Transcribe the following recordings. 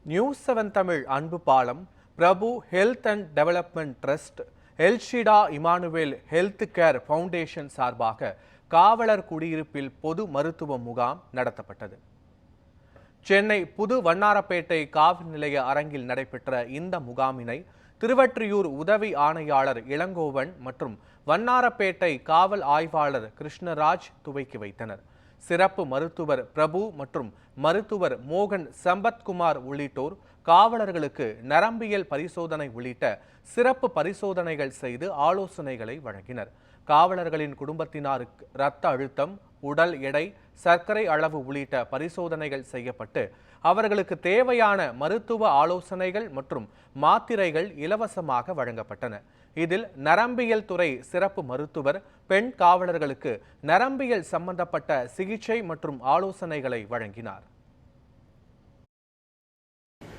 News 7 Tamil Anbu Palam, Prabhu health and development trust, Elshida Emmanuel health care foundation சார்பாக காவலர் குடியிருப்பில் பொது மருத்துவ முகாம் நடத்தப்பட்டது. சென்னை புது வண்ணாரப்பேட்டை காவல் நிலைய அரங்கில் நடைபெற்ற இந்த முகாமினை திருவொற்றியூர் உதவி ஆணையாளர் இளங்கோவன் மற்றும் வண்ணாரப்பேட்டை காவல் ஆய்வாளர் கிருஷ்ணராஜ் துவக்கி வைத்தனர். சிறப்பு மருத்துவர் பிரபு மற்றும் மருத்துவர் மோகன் சம்பத்குமார் உள்ளிட்டோர் காவலர்களுக்கு நரம்பியல் பரிசோதனை உள்ளிட்ட சிறப்பு பரிசோதனைகள் செய்து ஆலோசனைகளை வழங்கினர். காவலர்களின் குடும்பத்தினருக்கு இரத்த அழுத்தம், உடல் எடை, சர்க்கரை அளவு உள்ளிட்ட பரிசோதனைகள் செய்யப்பட்டு அவர்களுக்கு தேவையான மருத்துவ ஆலோசனைகள் மற்றும் மாத்திரைகள் இலவசமாக வழங்கப்பட்டன. இதில் நரம்பியல் துறை சிறப்பு மருத்துவர் பெண் காவலர்களுக்கு நரம்பியல் சம்பந்தப்பட்ட சிகிச்சை மற்றும் ஆலோசனைகளை வழங்கினார்.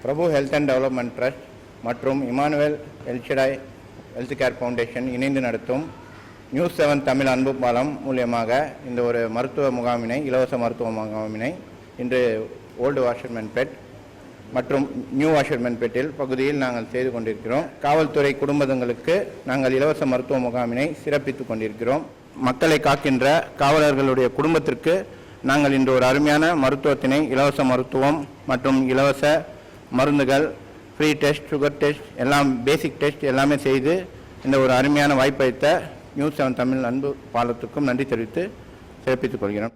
பிரபு ஹெல்த் அண்ட் டெவலப்மெண்ட் ட்ரஸ்ட் மற்றும் இமானுவேல் எல்ஷிடா ஹெல்த் கேர் ஃபவுண்டேஷன் இணைந்து நடத்தும் நியூஸ் 7 தமிழ் அன்பு பாலம் மூலியமாக இந்த ஒரு மருத்துவ முகாமினை, இலவச மருத்துவ முகாமினை இன்று ஓல்டு வாஷர்மேன்பேட் மற்றும் நியூ வாஷர்மேன்பேட்டில் பகுதியில் நாங்கள் செய்து கொண்டிருக்கிறோம். காவல்துறை குடும்பங்களுக்கு நாங்கள் இலவச மருத்துவ முகாமினை சிறப்பித்துக் கொண்டிருக்கிறோம். மக்களை காக்கின்ற காவலர்களுடைய குடும்பத்திற்கு நாங்கள் இன்று ஒரு அருமையான மருத்துவத்தினை, இலவச மருத்துவம் மற்றும் இலவச மருந்துகள், ஃப்ரீ டெஸ்ட், சுகர் டெஸ்ட், எல்லாம் பேசிக் டெஸ்ட் எல்லாமே செய்து இந்த ஒரு அருமையான வாய்ப்பளித்த நியூஸ் 7 தமிழ் அன்பு பாலத்துக்கும் நன்றி தெரிவித்து சிறப்பித்துக் கொள்கிறோம்.